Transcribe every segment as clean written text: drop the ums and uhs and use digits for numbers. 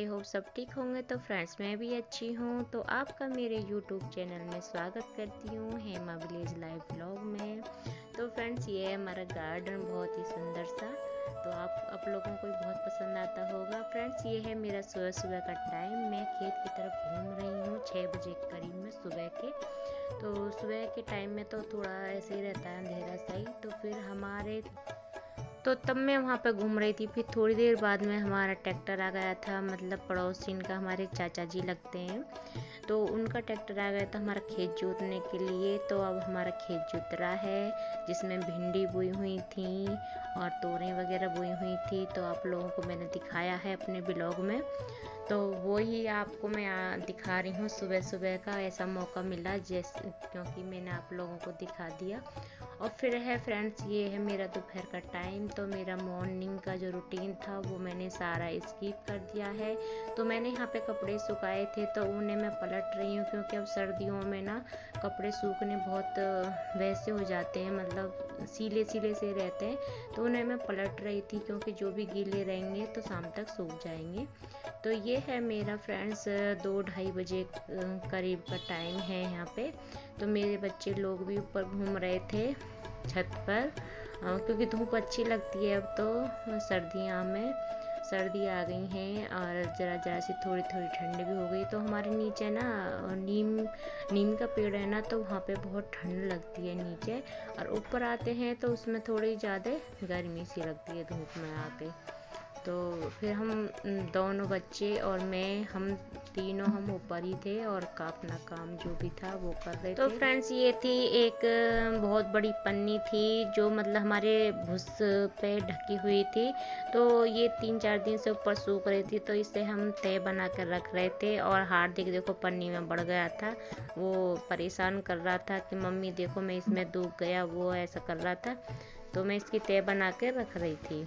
I hope सब ठीक होंगे। तो फ्रेंड्स मैं भी अच्छी हूँ। तो आपका मेरे यूट्यूब चैनल में स्वागत करती हूँ हेमा विलेज लाइफ ब्लॉग में। तो फ्रेंड्स ये है हमारा गार्डन, बहुत ही सुंदर सा। तो आप लोगों को भी बहुत पसंद आता होगा। फ्रेंड्स ये है मेरा सुबह सुबह का टाइम। मैं खेत की तरफ घूम रही हूँ 6 बजे के करीब में सुबह के। तो सुबह के टाइम में तो थोड़ा ऐसे ही रहता है अंधेरा सा ही। तो फिर तब मैं वहाँ पे घूम रही थी। फिर थोड़ी देर बाद में हमारा ट्रैक्टर आ गया था, मतलब पड़ोसी का हमारे चाचा जी लगते हैं। तो उनका ट्रैक्टर आ गया था हमारा खेत जोतने के लिए। तो अब हमारा खेत जोत रहा है, जिसमें भिंडी बोई हुई थी और तोरई वगैरह बोई हुई थी। तो आप लोगों को मैंने दिखाया है अपने ब्लॉग में। तो वही आपको मैं दिखा रही हूँ सुबह सुबह का। ऐसा मौका मिला जैसे, क्योंकि मैंने आप लोगों को दिखा दिया। और फिर है फ्रेंड्स ये है मेरा दोपहर का टाइम। तो मेरा मॉर्निंग का जो रूटीन था वो मैंने सारा स्किप कर दिया है। तो मैंने यहाँ पे कपड़े सुखाए थे तो उन्हें मैं पलट रही हूँ, क्योंकि अब सर्दियों में ना कपड़े सूखने बहुत वैसे हो जाते हैं, मतलब सीले सीले से रहते हैं। तो उन्हें मैं पलट रही थी, क्योंकि जो भी गीले रहेंगे तो शाम तक सूख जाएंगे। तो ये है मेरा फ्रेंड्स 2-2:30 बजे करीब का टाइम है यहाँ पे। तो मेरे बच्चे लोग भी ऊपर घूम रहे थे छत पर, क्योंकि धूप अच्छी लगती है। अब तो सर्दी आ गई हैं और ज़रा ज़रा सी थोड़ी थोड़ी ठंड भी हो गई। तो हमारे नीचे ना नीम का पेड़ है ना, तो वहाँ पे बहुत ठंड लगती है नीचे। और ऊपर आते हैं तो उसमें थोड़ी ज़्यादा गर्मी सी लगती है धूप में आके। तो फिर हम दोनों बच्चे और मैं, हम तीनों हम ऊपर ही थे और अपना काम जो भी था वो कर रहे थे। तो फ्रेंड्स ये थी एक बहुत बड़ी पन्नी थी, जो मतलब हमारे भुस पे ढकी हुई थी। तो ये 3-4 दिन से ऊपर सूख रही थी, तो इसे हम तय बना कर रख रहे थे। और हार्दिक देखो पन्नी में बढ़ गया था, वो परेशान कर रहा था कि मम्मी देखो मैं इसमें डूब गया, वो ऐसा कर रहा था। तो मैं इसकी तय बना के रख रही थी।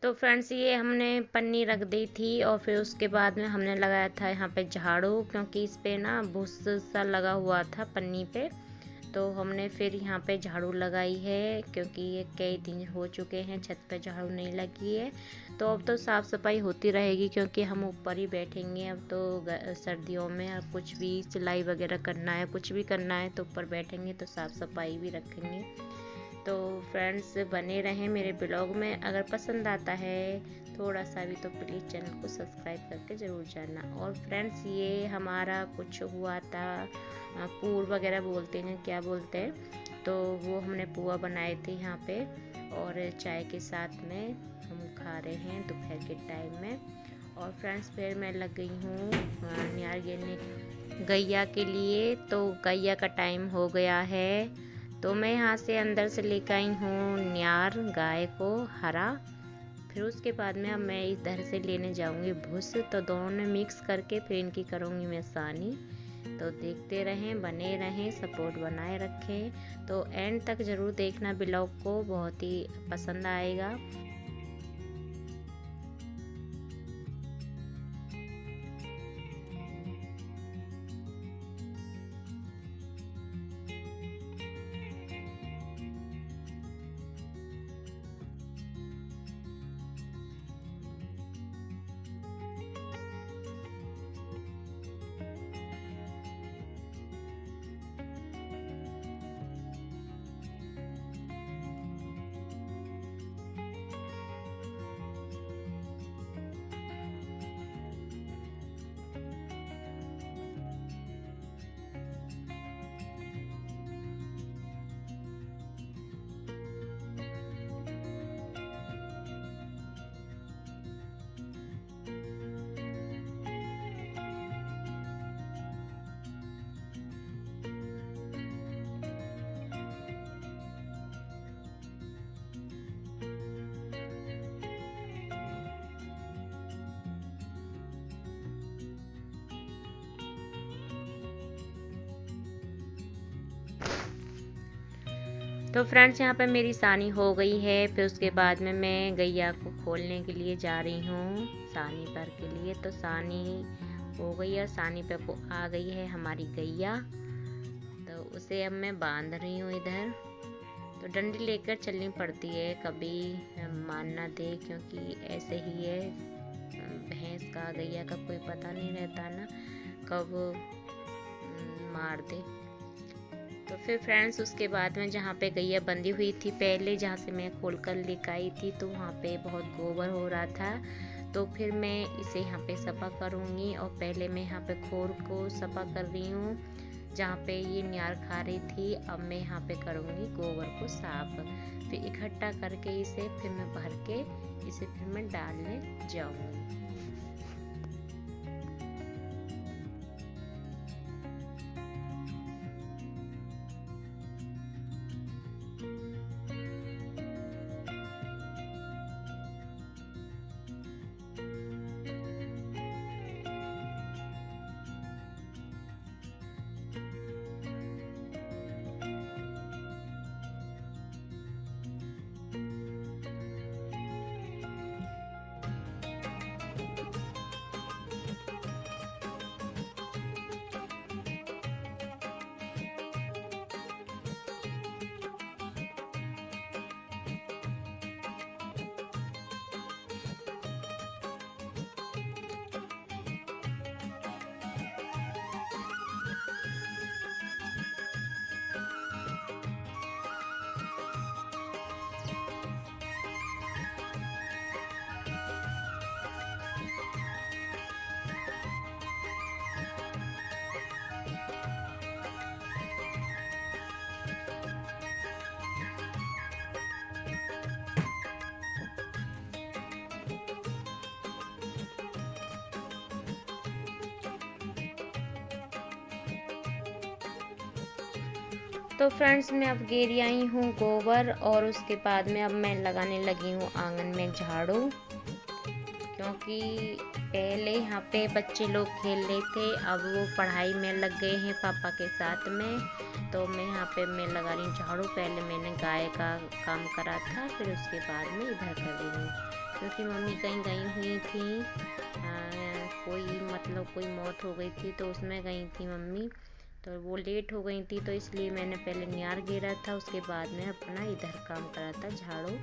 तो फ्रेंड्स ये हमने पन्नी रख दी थी और फिर उसके बाद में हमने लगाया था यहाँ पे झाड़ू, क्योंकि इस पे ना भूस सा लगा हुआ था पन्नी पे। तो हमने फिर यहाँ पे झाड़ू लगाई है, क्योंकि ये कई दिन हो चुके हैं छत पे झाड़ू नहीं लगी है। तो अब तो साफ़ सफाई होती रहेगी, क्योंकि हम ऊपर ही बैठेंगे अब तो सर्दियों में। अब कुछ भी सिलाई वगैरह करना है, कुछ भी करना है तो ऊपर बैठेंगे तो साफ़ सफाई भी रखेंगे। तो फ्रेंड्स बने रहें मेरे ब्लॉग में। अगर पसंद आता है थोड़ा सा भी तो प्लीज़ चैनल को सब्सक्राइब करके ज़रूर जाना। और फ्रेंड्स ये हमारा कुछ हुआ था, पूर वगैरह बोलते हैं, क्या बोलते हैं, तो वो हमने पुआ बनाए थे यहाँ पे और चाय के साथ में हम खा रहे हैं दोपहर के टाइम में। और फ्रेंड्स फिर मैं लग गई हूँ न्यार गिरने गैया के लिए। तो गैया का टाइम हो गया है, तो मैं यहाँ से अंदर से लेकर आई हूँ न्यार गाय को हरा। फिर उसके बाद में अब मैं इधर से लेने जाऊँगी भूस। तो दोनों मिक्स करके फिर इनकी करूँगी मैं सानी। तो देखते रहें, बने रहें, सपोर्ट बनाए रखें। तो एंड तक ज़रूर देखना ब्लॉग को, बहुत ही पसंद आएगा। तो फ्रेंड्स यहाँ पे मेरी सानी हो गई है। फिर उसके बाद में मैं गैया को खोलने के लिए जा रही हूँ सानी पर के लिए। तो सानी हो गई है, सानी पे को आ गई है हमारी गैया। तो उसे अब मैं बांध रही हूँ इधर। तो डंडी लेकर चलनी पड़ती है, कभी मान ना दे, क्योंकि ऐसे ही है, भैंस का गैया का कोई पता नहीं रहता ना कब मार दे। तो फिर फ्रेंड्स उसके बाद में जहाँ पे गैया बंधी हुई थी पहले, जहाँ से मैं खोल कर लेकर आई थी, तो वहाँ पे बहुत गोबर हो रहा था। तो फिर मैं इसे यहाँ पे सफा करूँगी। और पहले मैं यहाँ पे खोर को सफा कर रही हूँ जहाँ पे ये न्यार खा रही थी। अब मैं यहाँ पे करूँगी गोबर को साफ। फिर इकट्ठा करके इसे फिर मैं भर के इसे फिर मैं डालने जाऊँगी। तो फ्रेंड्स मैं अब गेरी आई हूँ गोबर, और उसके बाद में अब मैं लगाने लगी हूँ आंगन में झाड़ू। क्योंकि पहले यहाँ पे बच्चे लोग खेल रहे थे, अब वो पढ़ाई में लग गए हैं पापा के साथ में। तो मैं यहाँ पे मैं लगा रही हूँ झाड़ू। पहले मैंने गाय का काम करा था, फिर उसके बाद में इधर कर रही हूँ। क्योंकि मम्मी कहीं गई हुई थी, कोई मतलब कोई मौत हो गई थी, तो उसमें गई थी मम्मी। तो वो लेट हो गई थी, तो इसलिए मैंने पहले न्यार गिरा था, उसके बाद में अपना इधर काम करा था झाड़ू।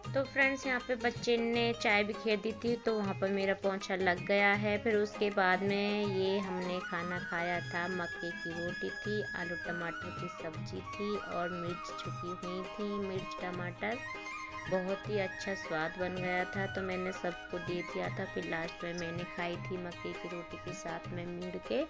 तो फ्रेंड्स यहाँ पे बच्चे ने चाय भी खेल दी थी, तो वहाँ पर मेरा पोंछा लग गया है। फिर उसके बाद में ये हमने खाना खाया था, मक्के की रोटी थी, आलू टमाटर की सब्जी थी, और मिर्च छुपी हुई थी, मिर्च टमाटर। बहुत ही अच्छा स्वाद बन गया था, तो मैंने सबको दे दिया था। फिर लास्ट में मैंने खाई थी मक्के की रोटी के साथ में मीड़ के।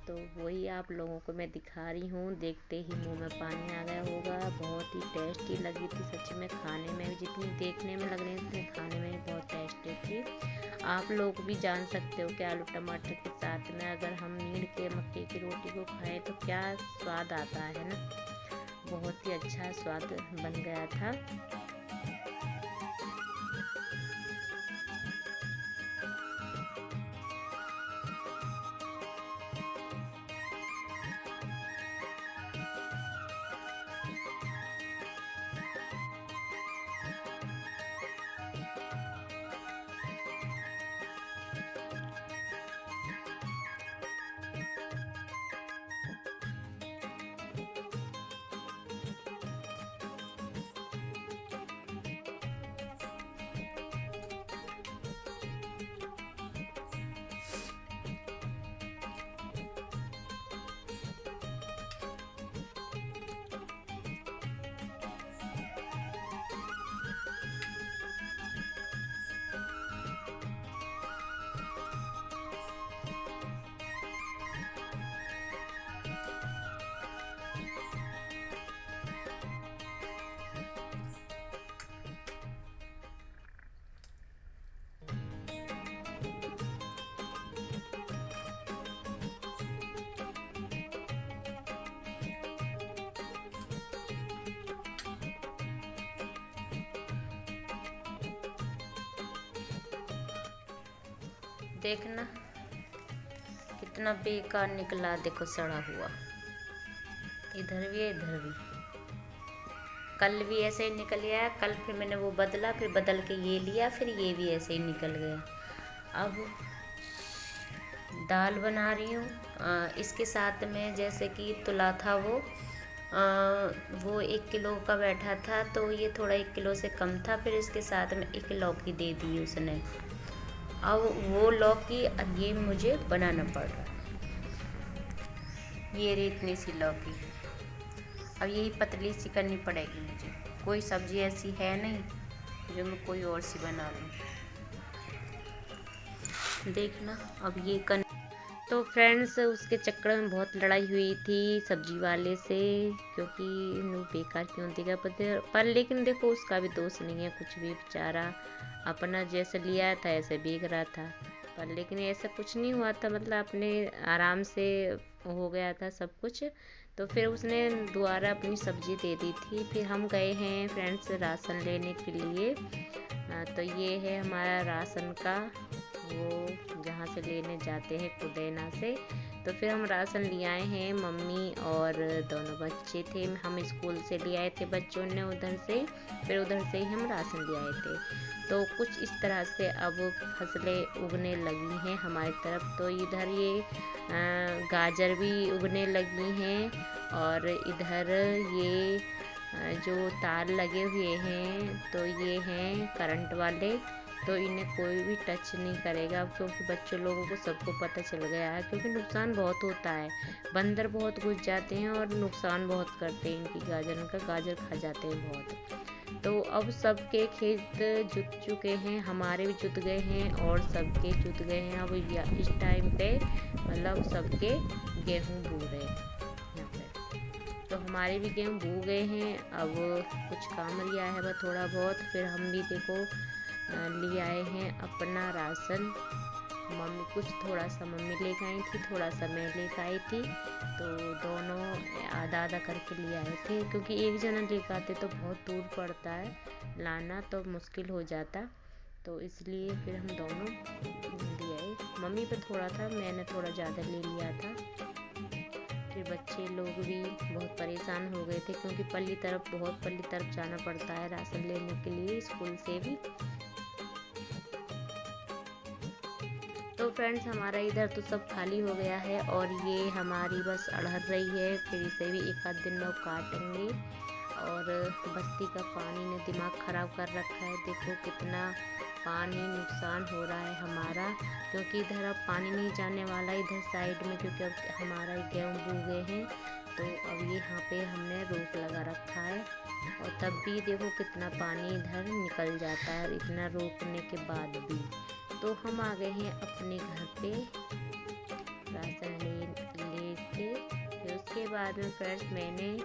तो वही आप लोगों को मैं दिखा रही हूँ। देखते ही मुंह में पानी आ गया होगा। बहुत ही टेस्टी लगी थी सच में, खाने में भी जितनी देखने में लग रही थी उतनी खाने में भी बहुत टेस्टी थी। आप लोग भी जान सकते हो कि आलू टमाटर के साथ में अगर हम मीड़ के मक्के की रोटी को खाएं तो क्या स्वाद आता है ना। बहुत ही अच्छा स्वाद बन गया था। देखना कितना बेकार निकला, देखो सड़ा हुआ, इधर भी है इधर भी। कल भी ऐसे ही निकल गया, कल फिर मैंने वो बदला, फिर बदल के ये लिया, फिर ये भी ऐसे ही निकल गया। अब दाल बना रही हूँ। इसके साथ में जैसे कि तुला था वो 1 किलो का बैठा था, तो ये थोड़ा 1 किलो से कम था। फिर इसके साथ में 1 लौकी दे दी उसने। अब वो लौकी ये मुझे बनाना पड़ रहा है। ये रही इतनी सी लौकी, अब यही पतली सी करनी पड़ेगी मुझे। कोई सब्जी ऐसी है नहीं जो मैं कोई और सी बना लूँ। देखना अब ये तो फ्रेंड्स उसके चक्कर में बहुत लड़ाई हुई थी सब्जी वाले से, क्योंकि बेकार क्यों देगा पर लेकिन देखो उसका भी दोष नहीं है कुछ भी, बेचारा अपना जैसे लिया था ऐसे बेच रहा था। पर लेकिन ऐसा कुछ नहीं हुआ था, मतलब अपने आराम से हो गया था सब कुछ। तो फिर उसने दोबारा अपनी सब्जी दे दी थी। फिर हम गए हैं फ्रेंड्स राशन लेने के लिए। तो ये है हमारा राशन का वो जहाँ से लेने जाते हैं कुदेना से। तो फिर हम राशन ले आए हैं, मम्मी और दोनों बच्चे थे। हम स्कूल से ले आए थे बच्चों ने उधर से, फिर उधर से ही हम राशन ले आए थे। तो कुछ इस तरह से अब फसलें उगने लगी हैं हमारी तरफ। तो इधर ये गाजर भी उगने लगी हैं, और इधर ये जो तार लगे हुए हैं तो ये हैं करंट वाले, तो इन्हें कोई भी टच नहीं करेगा, क्योंकि बच्चों लोगों को सबको पता चल गया है। क्योंकि नुकसान बहुत होता है, बंदर बहुत घुस जाते हैं और नुकसान बहुत करते हैं इनकी गाजर का, गाजर खा जाते हैं बहुत। तो अब सबके खेत जुत चुके हैं, हमारे भी जुत गए हैं और सबके जुत गए हैं। अब इस टाइम पे मतलब सबके गेहूँ बो रहे हैं यहाँ पे। तो हमारे भी गेहूँ बो गए हैं। अब कुछ काम लिया है वह थोड़ा बहुत। फिर हम भी देखो ले आए हैं अपना राशन। मम्मी कुछ थोड़ा सा मम्मी लेकर आई थी, थोड़ा सा मैं लेकर आई थी, तो दोनों आधा आधा करके ले आए थे। क्योंकि एक जना लेकर आते तो बहुत दूर पड़ता है, लाना तो मुश्किल हो जाता, तो इसलिए फिर हम दोनों ले आए। मम्मी पे थोड़ा था, मैंने थोड़ा ज़्यादा ले लिया था। फिर बच्चे लोग भी बहुत परेशान हो गए थे, क्योंकि पल्ली तरफ जाना पड़ता है राशन लेने के लिए स्कूल से भी। तो फ्रेंड्स हमारा इधर तो सब खाली हो गया है, और ये हमारी बस अड़हर रही है। फिर इसे भी एक आध दिन में काटेंगे। और बस्ती का पानी ने दिमाग ख़राब कर रखा है, देखो कितना पानी नुकसान हो रहा है हमारा। क्योंकि इधर अब पानी नहीं जाने वाला इधर साइड में, क्योंकि अब हमारा गेहूँ बो गए हैं। तो अब यहाँ पे हमने रोक लगा रखा है, और तब भी देखो कितना पानी इधर निकल जाता है इतना रोकने के बाद भी। तो हम आ गए हैं अपने घर पे राशन ले के। फिर उसके बाद में फ्रेंड्स मैंने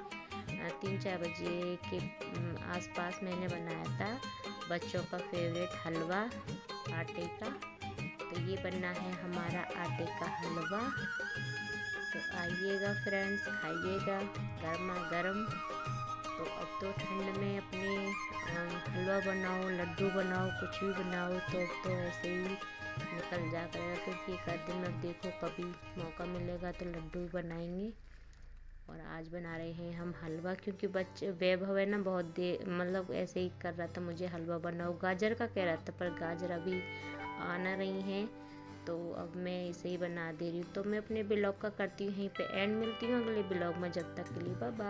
3-4 बजे के आसपास मैंने बनाया था बच्चों का फेवरेट हलवा आटे का। तो ये बनना है हमारा आटे का हलवा। तो आइएगा फ्रेंड्स, खाइएगा गर्मा गर्म। तो अब तो ठंड में अपने हलवा बनाओ, लड्डू बनाओ, कुछ भी बनाओ, तो अब तो ऐसे ही निकल जा करेगा। क्योंकि एक आध दिन में अब देखो कभी मौका मिलेगा तो लड्डू भी बनाएंगे। और आज बना रहे हैं हम हलवा, क्योंकि बच्चे वैभव है ना बहुत देर मतलब ऐसे ही कर रहा था मुझे हलवा बनाओ, गाजर का कह रहा था, पर गाजर अभी आना रही हैं, तो अब मैं इसे ही बना दे रही हूँ। तो मैं अपने ब्लॉग का करती हूँ यहीं पे एंड, मिलती हूँ अगले ब्लॉग में, जब तक के लिए बाय बाय।